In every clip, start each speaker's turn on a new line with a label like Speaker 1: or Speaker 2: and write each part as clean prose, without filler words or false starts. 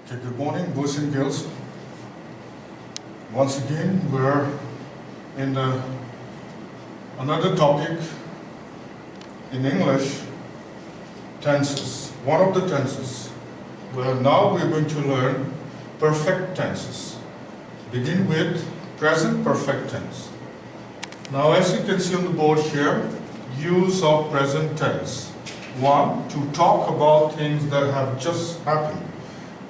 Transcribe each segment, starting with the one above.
Speaker 1: Okay, good morning, boys and girls. Once again, we're in another topic in English, tenses. One of the tenses. Well, now we're going to learn perfect tenses. Begin with present perfect tense. Now, as you can see on the board here, use of present tense. One, to talk about things that have just happened.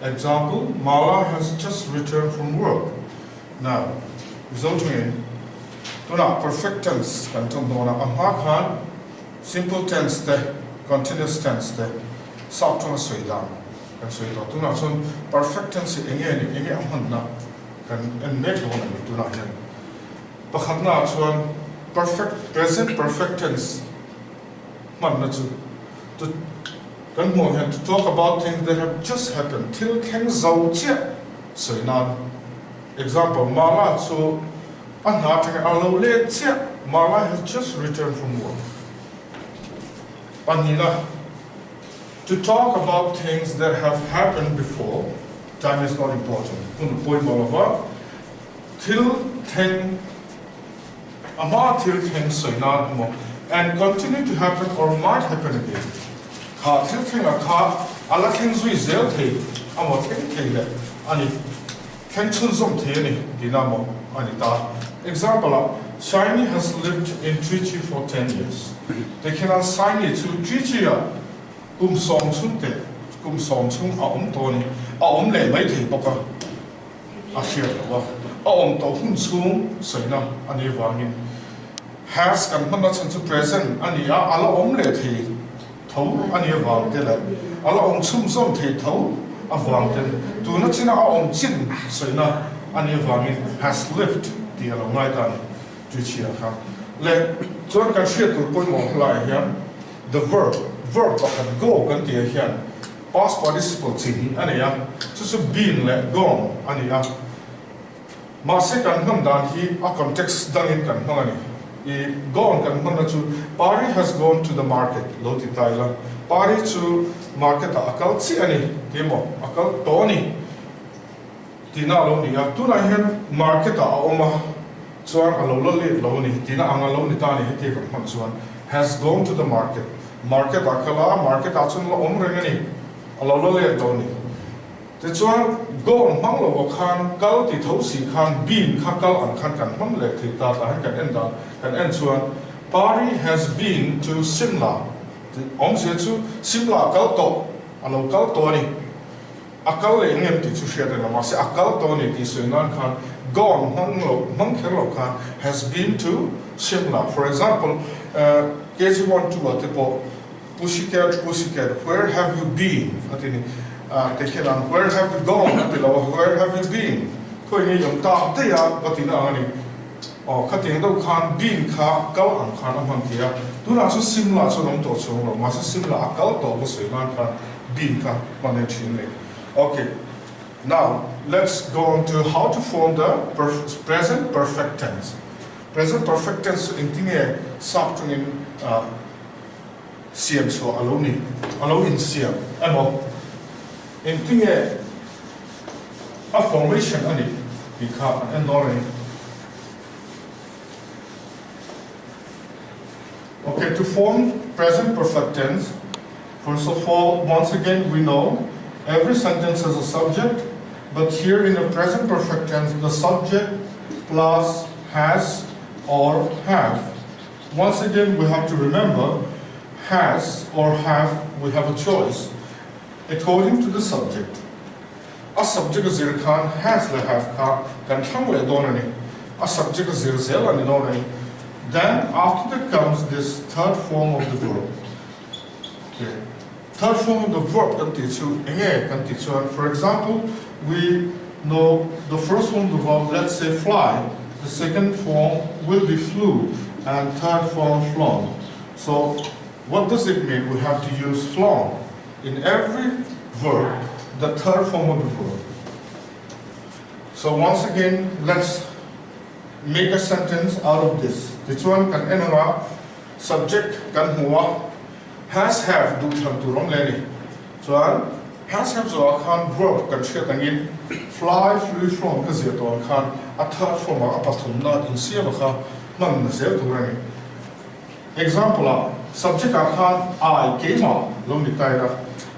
Speaker 1: Example, Mala has just returned from work. Now, resulting in perfect tense, simple tense, continuous tense, perfect tense, perfect present perfect tense. To talk about things that have just happened. Till Ken Zautia. So now, example, Mala so Mala has just returned from work. Panila. To talk about things that have happened before, time is not important. Till 10 till 10 so now, and continue to happen or might happen again. Ala zui zel te amo le ani dinamo anita. Example, Shiny has lived in Trichy for 10 years. They cannot sign it to Trichy song sunte song chung toni le mai te boka share to hun chung soina ani wangin has kan to present ani ala le te ani vang de la ala chum som the tho avang de tu na china chin soina ani vang has lived the along dan tu chia ha le chon kan share tu point mo lai hian the verb kan go kan dia hian past participle chin ani ya chu been le gone ani ya ma se kan nam dan hi a context dangin kan hangani gone kan mana chu Pari has gone to the market loti taila Pari to market akal chi ani demo akal toni tina lo ni ya tu na hian market oma chuan alo lo ni tina anga lo ni ta ni he kan man chuan has gone to the market akala market achun lo om rengani alo le to ni te chuan gone mang lo khan kal ti tho si khan bin kha kal an khan kan mam le thi ta kan en chuan Pari has been to Simla. Om se chu Simla kal to alo kal to ni akal le ngem ti chu share na ma se akal to ni ti suinan khan gone mang khelo khan has been to Simla. For example, KG1 to tipo pussycat where have you been atini tekelan where have you gone atilo where have you been khoi ni yom ta te ya patina ani khating do khan bin kha kal an khan am kia tu na chu Simla chu nom to chu lo ma Simla akal to bo suiman khan bin kha mane chin le. Okay, now let's go on to how to form the present perfect tense. Present perfect tense in tinge sabtung in siam so alo in siam amo in tinge a formation ani become an Lorrain. Okay, to form present perfect tense, first of all, once again, we know every sentence has a subject, but here in the present perfect tense, the subject plus has or have. Once again, we have to remember has or have, we have a choice according to the subject. A subject is khan has le have kan thang le donani. A subject is zel and donani. Then after that comes this third form of the verb. Okay. Third form of the verb. For example, we know the first form of the verb, let's say fly. The second form will be flew, and third form flown. So what does it mean? We have to use flown. In every verb, the third form of the verb. So once again, let's make a sentence out of this. This one can end subject kan huwa has have do tham tu rom leni. So has have zo khan verb kan thriat angin fly flew from ka zia ton khan a third form a pathum na in siam kha man na zel turani example subject khan I came lo ni tai ra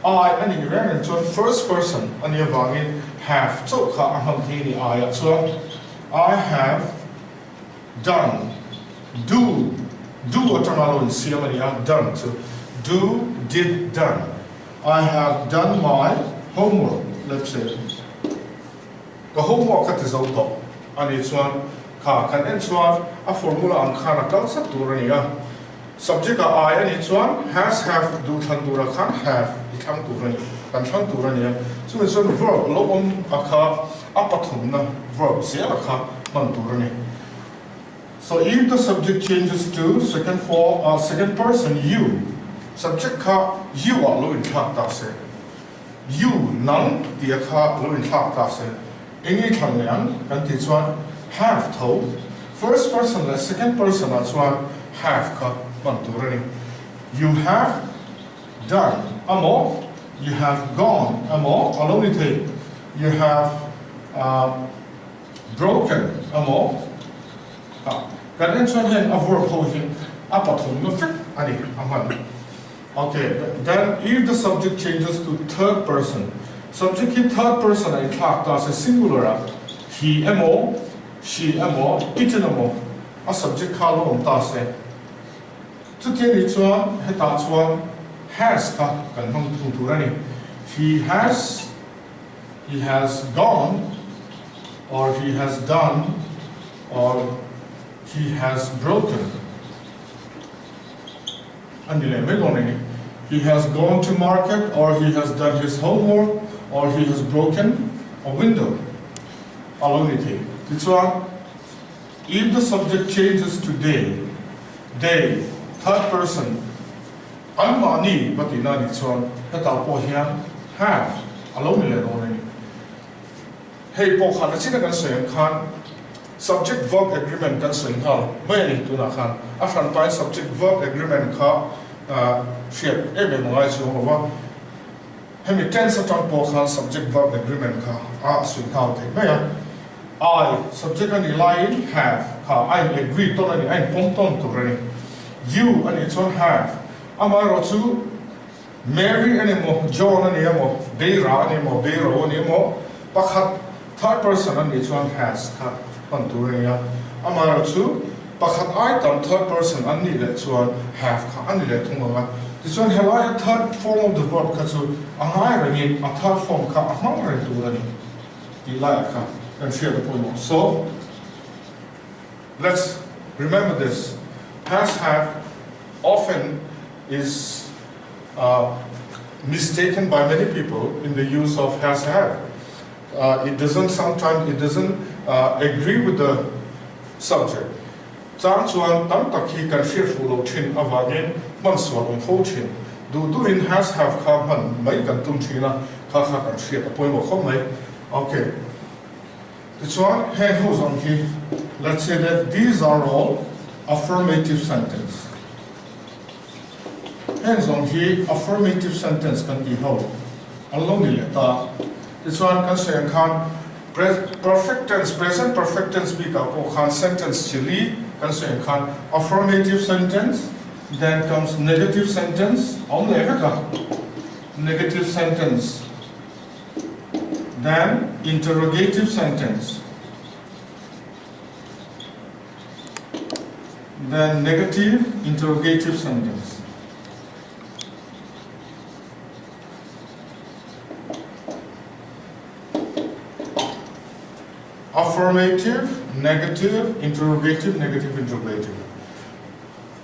Speaker 1: I ani ran into first person ani awangin have so kha aham thini I so I have done do atamalo in siam ani done so do did done I have done my homework, let's say. The homework that is out of, and it's one, can it's one, a formula and can a concept to run. Subject I and it's one, has, have, do, can do, can have, it can to run, can to run. So it's one verb, loan, a car, apatum, verb, say a car, man to run. So if the subject changes to second form or second person, you. Subject ka you are low in class tase. You none the ka low in class tase. Any Italian and this one have told. First person, the second person as one have ka one to running. You have done amo. You have gone amo. Alone it. You have broken amo. That answer hen a verb holding apatum no fit ani aman. Okay, then if the subject changes to third person, subject in third person in class as a singular, he mo, she mo, it mo, a subject called on tase. To tell it one, that's one has can to running. He has gone, or he has done, or he has broken. He has gone to market, or he has done his homework, or he has broken a window. Alonity. This one, if the subject changes to they, third person, anmani, but in this one, have, alone. Hey, Pokhan, let's see the concern. Subject verb agreement kan swing hal mai tu na khan a fran pai subject verb agreement kha shape ebe ngai chu wa hemi tense ton po khan subject verb agreement kha a swing hal the mai I subject ani line have kha I agree to ani I pom ton to rani you ani chon have amaro chu Mary ani mo John ani mo Beira ani mo Beiro ani mo pakhat third person ani chon has kha Panturia, Amarachu, Pakat item, third person, unneeded one, have unneeded Tunga. This one have I a third form of the verb Katsu, a hiring a third form ka, a hungry to the Ilaka, and share the point. So, let's remember this. Has have often is mistaken by many people in the use of has have. It doesn't agree with the subject. Chang chuan tam takhi kan share full of chin avagin man swal on fo chin. Do in has have kha man mai kan tum china kha kan share the point of mai. Okay. This one hand goes on here. Let's say that these are all affirmative sentence. Hands on here, affirmative sentence can be held. Along the letter. This one can say can perfect tense, present perfect tense speak up or sentence chili, can say can affirmative sentence, then comes negative sentence, only negative sentence, then interrogative sentence, then negative interrogative sentence. Affirmative, negative, interrogative, negative, interrogative.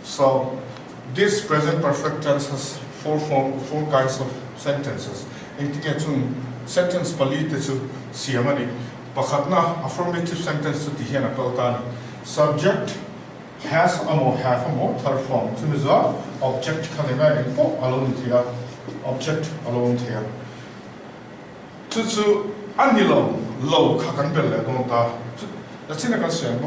Speaker 1: So this present perfect tense has four kinds of sentences. In sentence pali techu siamani. Pakhatna affirmative sentence to tihena kaltani. Subject has amo have amo third form. Tumiza object kalima info alone here. Object alone here. Tutu anilo. Low kakan belle don't that's in a concern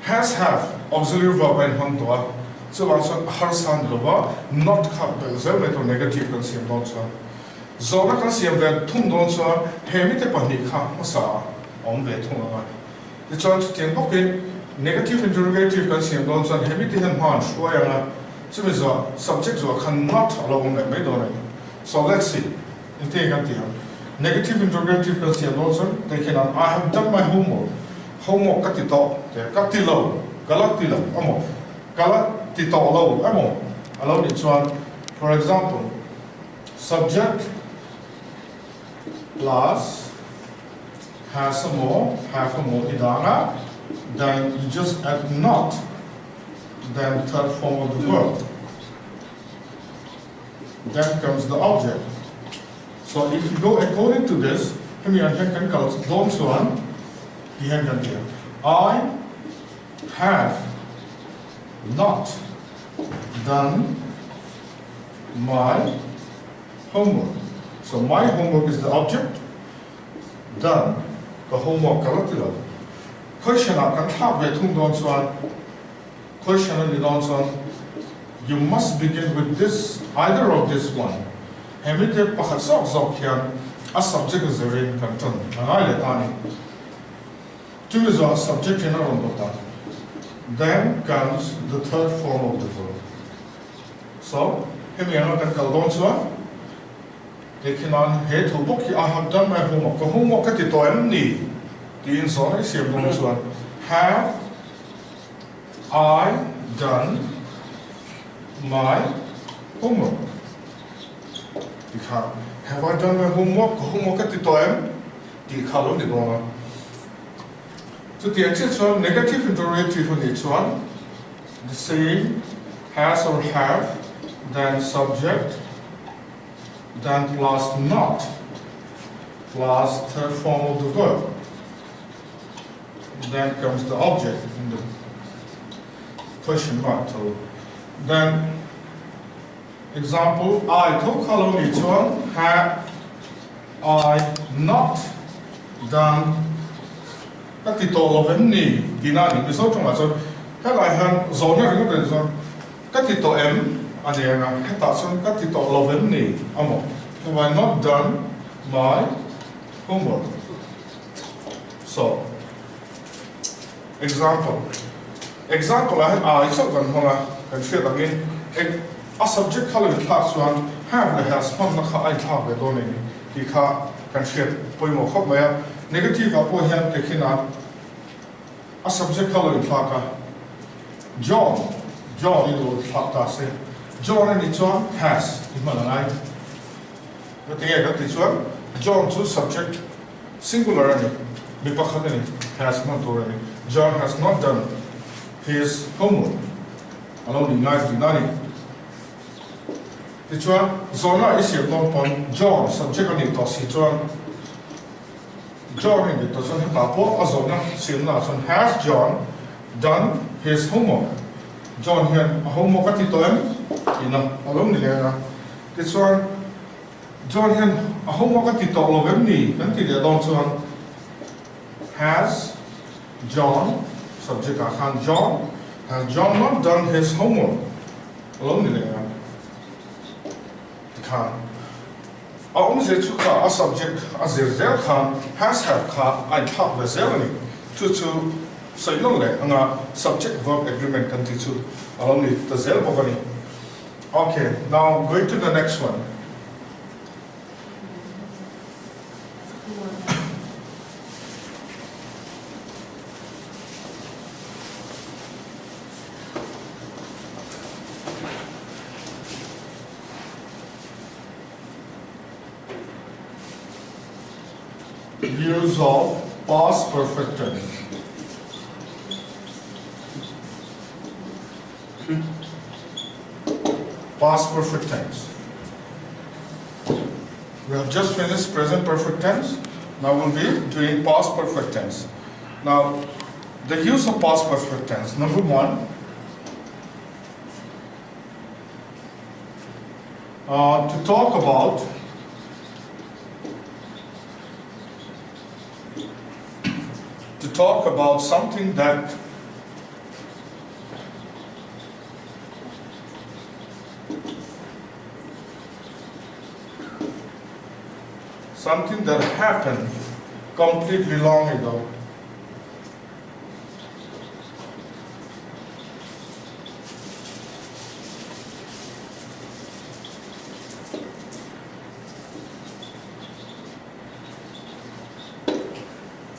Speaker 1: has have auxiliary verb and hontoa So also harsan lova not khap zel me to negative kan siam don chuan zona kan siam ve thum don chuan hemi te pahni kha masa om ve thum anga the chuan tiang bokin negative interrogative kan siam don chuan hemi te han man shwaya anga chumi zo subject zo kan not along me me don so let's see in te kan tiang negative interrogative kan siam don chuan they can I have done my homework ka ti to ka ti lo galak ti lo amo galak ti to lo amo alo ni chuan for example subject plus has a more have a more idanga then you just add not then third form of the verb then comes the object so if you go according to this hemi an kan kal don chuan I have not done my homework. So my homework is the object. Done the homework kalatila. Question akan thak ve thung don chuan. Question ni don chuan. You must begin with this either of this one. Hemite pakhat sok zok hian a subject is a rin kan ton. Angai le tani. Two is our subject in our own. Then comes the third form of the verb. So, hemi ano kan kaldon chuan. They can on head to book. I have done my homework. The homework ka ti to ni. Ti in so ni siam don chuan. Have I done my homework? Have I done my homework? The homework ka ti to ti khalon ni don. So the actual negative interrogative on each one, the same has or have, then subject, then plus not, plus third form of the verb. Then comes the object in the question mark. So then example, I took hello each one, have I not done các thì tổ lo vấn nì thì na những cái số trong là số các lại hàng dấu nó cũng được rồi các thì tổ em anh em là các tạo xong các thì tổ lo vấn nì amo have I not done my homework so example là số gần không là cần chuyện là cái a subject color class one have the has one là khai thao về đó này thì khá cần chuyện bôi màu khóc mày negative apo hian tekina a subject color in thaka John in lo thakta se John and chuan has imanangai the thing that this one John to subject singular ani mi pakhat ani has not already John has not done his homework alone in life dinani the chuan zona is here pon John subject ani to si chuan John in the doesn't have a zona has John done his homework? John here homework at it in alone there. This one John here a homework at it all of me, until don't has John subject can John has John not done his homework? Alone there. Can Om ze chuka a subject as a zel khan has have ka I talk the zelani to so no le anga subject verb agreement kan ti chu only the zel bogani. Okay, now going to the next one. Use of past perfect tense. Past perfect tense. We have just finished present perfect tense. Now we'll be doing past perfect tense. Now, the use of past perfect tense. Number one, to talk about something that something that happened completely long ago.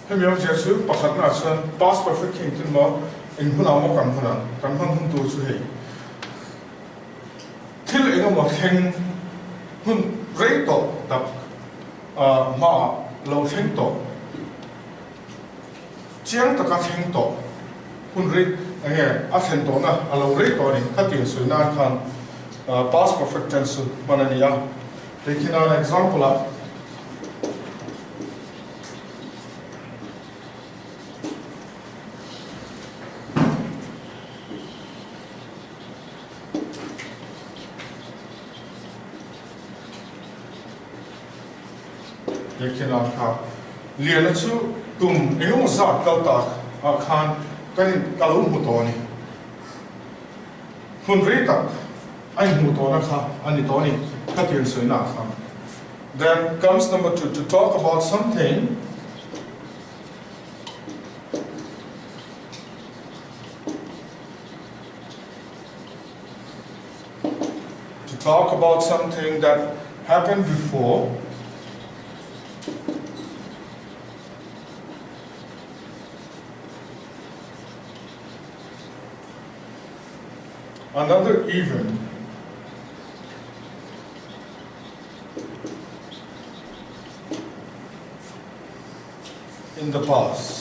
Speaker 1: Hemi Jesu pakat na chuan past perfect king tin mo in huna mo kan hun tu chu hei thil engam mo theng hun rei to tak ma lo theng to chiang taka theng to hun rei nge a theng to na a lo rei to ni khatin suina khan past perfect tense manania taking an example of Yekinan ka lian chu tum engum za kal tak a khan kanin kalum hutoni hun ri tak ai hutona kha ani toni khatin soina kha. Then comes number 2, to talk about something that happened before. Another event in the past.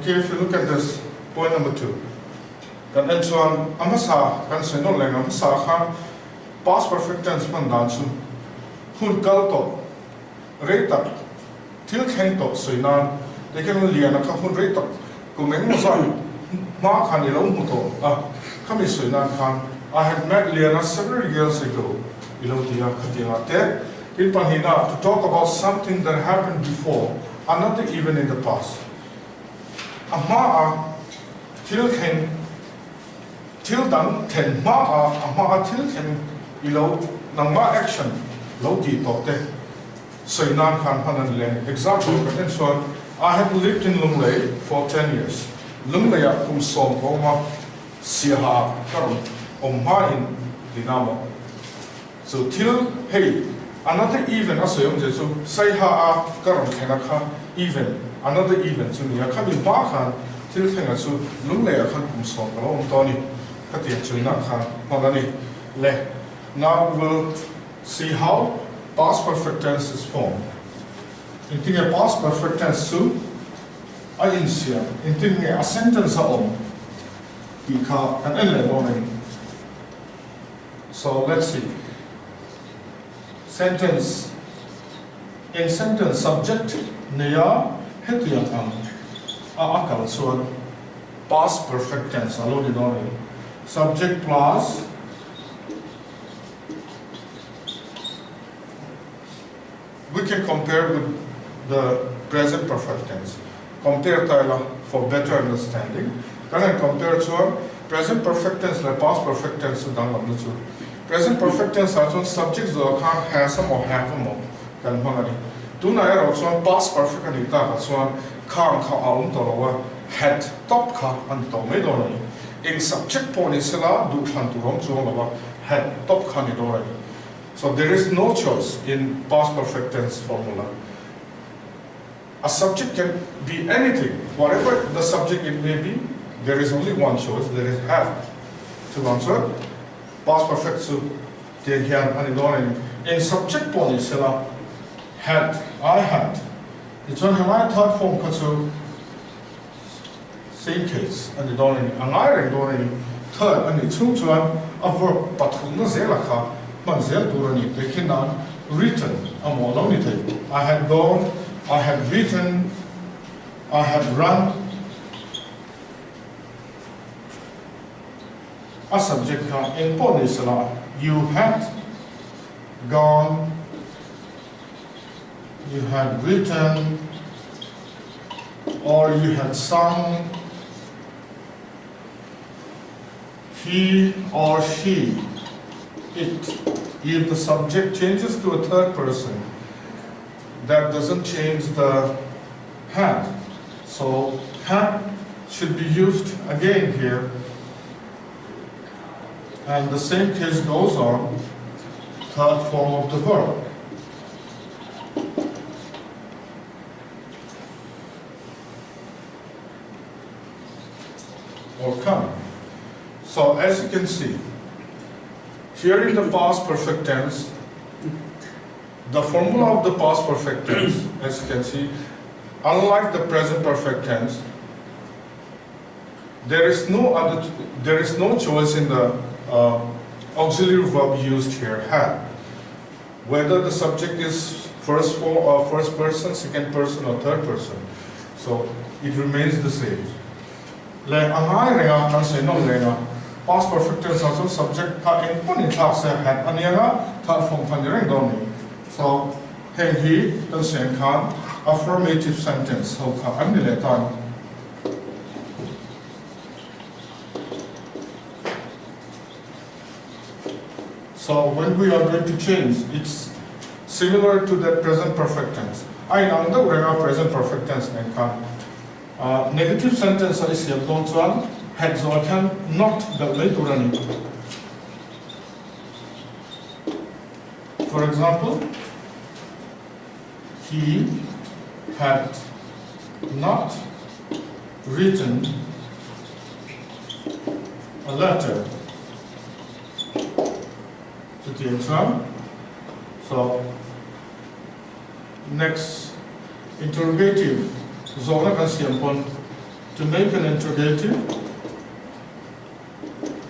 Speaker 1: Okay, if you look at this, point number 2, then ensuan amasa kan senol leng amasa khan past perfect tense man dan chu hun kal to rei tak thil kheng to soinan they can lian ka hun rei tak kumeng mo sa ma khan ilo mu to kami soinan khan I had met Liana several years ago. Ilo dia khatinga te in panhina to talk about something that happened before and not even in the past. Ama til khen til dan ten ma ama til khen ilo nang ma action lo di to te soinan khan hanan le example kan so I have lived in Lorrain for 10 years. Lorrain kum som ma Siaha karon ma in dinamo. So till hey another event asoyom jesu Siaha karon khenakha event another event so ya kami ba khan til khenga chu Lorrain khan kum som lo toni khatia chuina khan manani le. Now we'll see how past perfect tense is formed. In a past perfect tense su a insia in a sentence on ika an ele. So let's see. Sentence. In sentence subject neya hetuyang akal so past perfect tense alone in subject plus we can compare with the present perfect tense. Compare tayla for better understanding. Can I compare to present perfect tense like past perfect tense dang lam chu. Present perfect tense are subjects that can have some or have more kan hangani. Tu na era so past perfect ani ta so khang kha aum to lo had top kha an to me do ni. In subject point is la du than tu rom so lo had top kha ni do. So there is no choice in past perfect tense formula. A subject can be anything, whatever the subject it may be. There is only one choice. There is have to answer. Past perfect so in subject point is had I had. It's when I third form so same case. And the don't angai don't third and the chung chuan a verb pathum na zela kha man zel durani tekhinan written I had gone, I had written, I had run. A subject in Ponisala, you had gone, you had written, or you had sung. He or she, it. If the subject changes to a third person, that doesn't change the had. So had should be used again here. And the same case goes on, third form of the verb. Or come. So as you can see, here in the past perfect tense, the formula of the past perfect tense, as you can see, unlike the present perfect tense, there is no choice in the auxiliary verb used here, had. Whether the subject is first person, second person, or third person, so it remains the same. Past perfect tense also subject in puni class had anianga third form pandiring doni. So he the same kan affirmative sentence ho ka aniletan. So when we are going to change, it's similar to the present perfect tense. I know the present perfect tense kan negative sentence is here don't one. Had can not the later running. For example, he had not written a letter to the exam. So next interrogative zona kan to make an interrogative,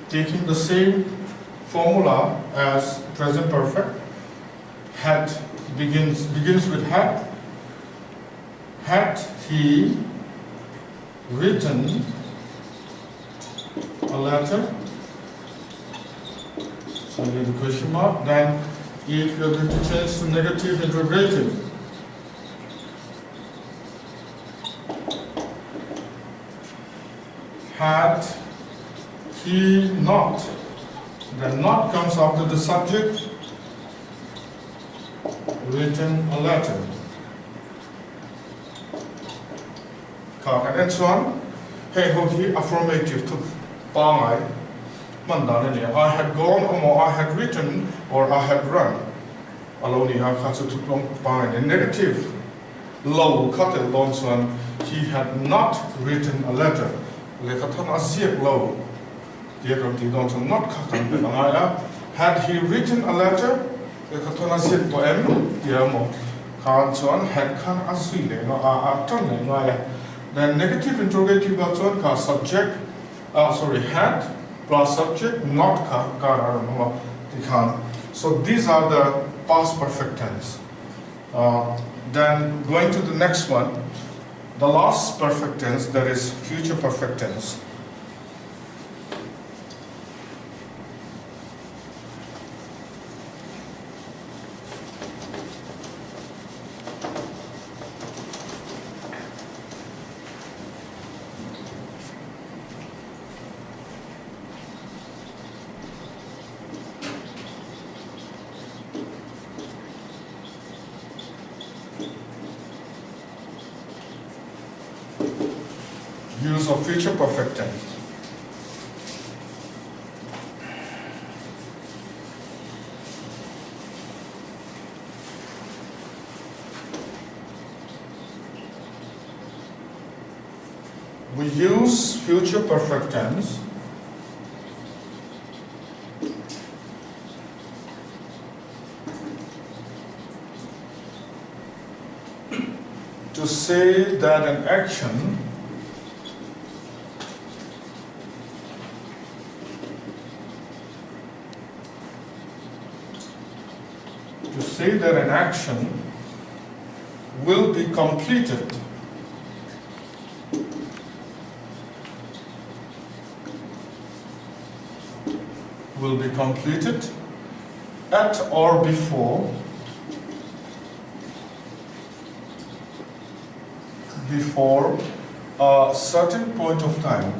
Speaker 1: taking the same formula as present perfect. Had begins with had. Had he written a letter? So you have a question mark. Then if you're going to change to negative interrogative, had he not, then not comes after the subject, written a letter. And so on. Hey, he affirmative to Pangai. I had gone or I had written or I had run. Aloni Hakatsu to Pangai. The negative low cut it long one. He had not written a letter. Lekatan Aziak low. Not had he written a letter? The Katona poem, Diamo, Kanson had Kan Asile, then negative interrogative also subject, had plus subject, not Kan. So these are the past perfect tense. Then going to the next one, the last perfect tense, that is future perfect tense. Use of future perfect tense. We use future perfect tense to say that an action to say that an action will be completed at or before a certain point of time.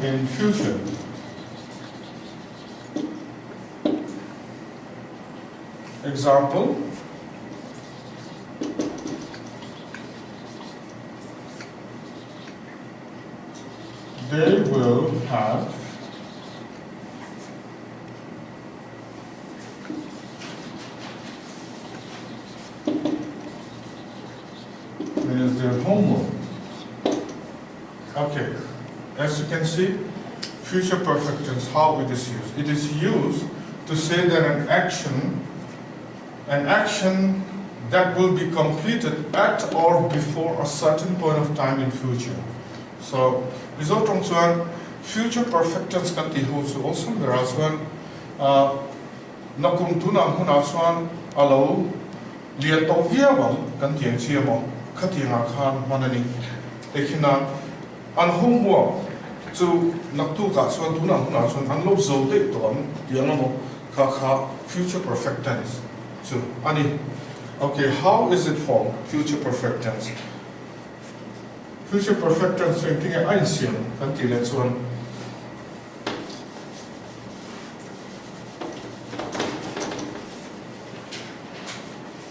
Speaker 1: In future. Example, they will have finished their homework. Okay. As you can see, future perfect tense, how it is used. It is used to say that an action that will be completed at or before a certain point of time in future. So, result on future perfect tense kan ti hu su also there are one nakum tu na hu na chuan alo lian to via bang kan tiang chi mo khatinga khan manani ekhina an homework to naktu ka chuan tu na hu na chuan an lo zo de to an tiang mo kha future perfect tense. So ani okay, how is it formed? Future perfect tense. Future perfect tense same thing I siam kan ti le chuan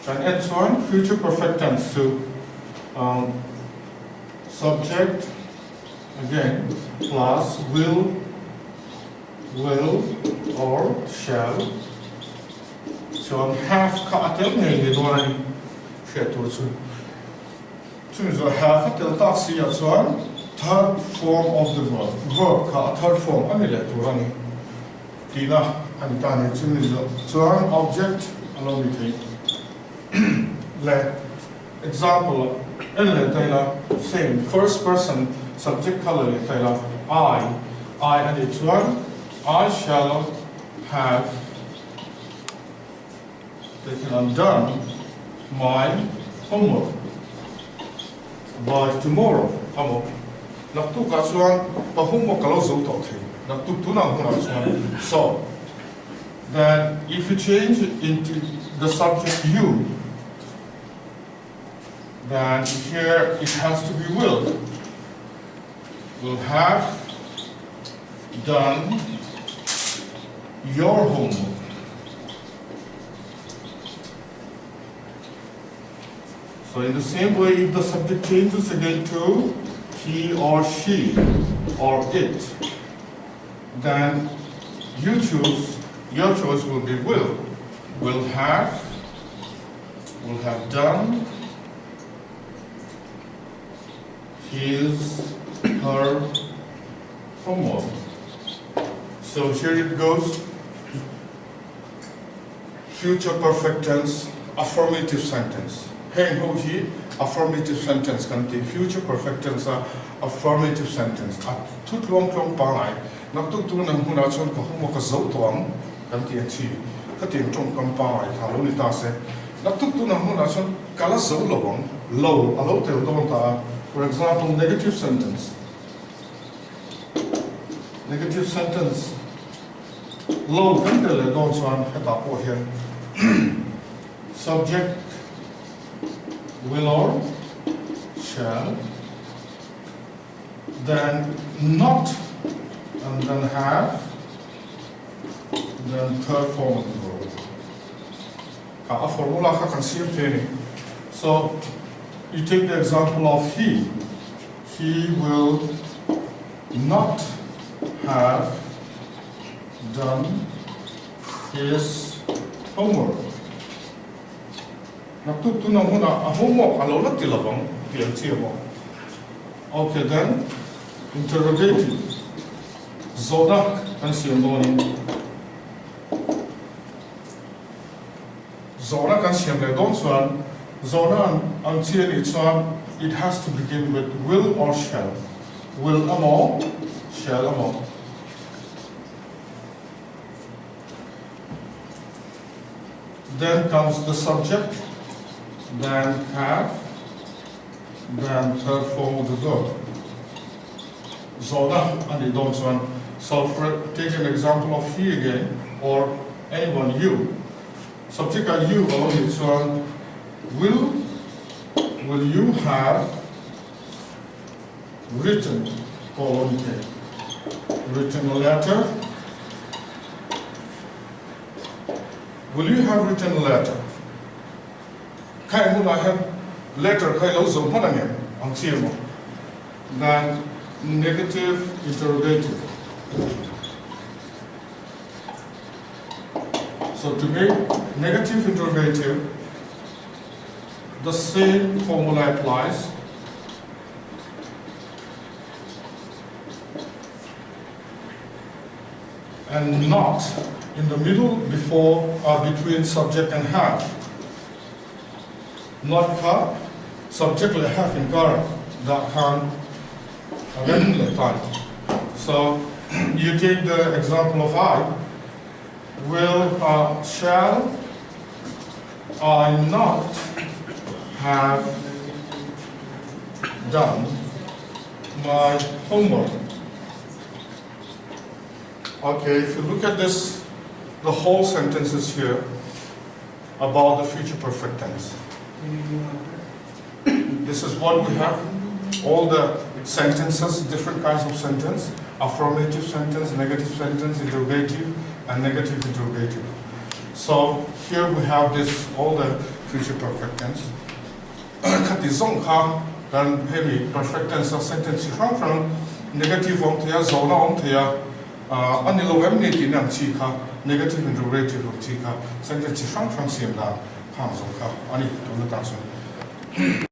Speaker 1: and it's one future perfect tense to subject again plus will or shall. So have ka atel nei ni doani share to so means have atel ta si ya chuan third form of the verb ka third form ani le to rani tina ani ta ni chuan object along with it. Le example in le taila same first person subject color le taila I and it's one I shall have taken and done my homework by tomorrow. Amo naktu ka chuan pa homework ka lo zo to the naktu tu na hu na chuan so then if you change it into the subject you, then here it has to be will have done your homework. So in the same way, if the subject changes again to he or she or it, then you choose, your choice will be will have done his, her homework. So here it goes, future perfect tense, affirmative sentence. Hey ho he, affirmative sentence kanti, future perfect tense, affirmative sentence. Tut long pangai, nak tut tu nang huna chon ka homework ka zo tuang kanti achi. Kating chong kampangai ka lo ni ta se. Nak tut tu nang huna chon kala zo lowang, low, alo tel don ta. For example, negative sentence. Negative sentence. Low kan le don chuan heta po here. Subject will or shall, then not, and then have, then third form of the verb. Ka a formula ka kan siam te. So you take the example of he. He will not have done his homework. Naktu tu nang huna a homework alo la tilawang tiang chiamo. Okay then, interrogative. Zona kan siam doni. Zona kan siam le don chuan Zona it has to begin with will or shall. Will amo, shall amo. Then comes the subject, then have, then third form of the verb. Zona and it don't one. So take an example of he again, or anyone, you. Subject are you alone, it's one. Will you have written written a letter? Will you have written a letter? Kai will I have letter kai lo zo mon again on tiemo. Then negative interrogative. So to make negative interrogative, the same formula applies. And not in the middle, before or between subject and have. Not ka, subject le have in kara, that can the time. So you take the example of I. Will, shall I not have done my homework? Okay, if you look at this, the whole sentence is here about the future perfect tense. This is what we have, all the sentences, different kinds of sentence, affirmative sentence, negative sentence, interrogative, and negative interrogative. So here we have this, all the future perfect tense. Then maybe perfect tense sentence from negative on here, zona on here, negative interrogative of tika, sentence from same that comes on.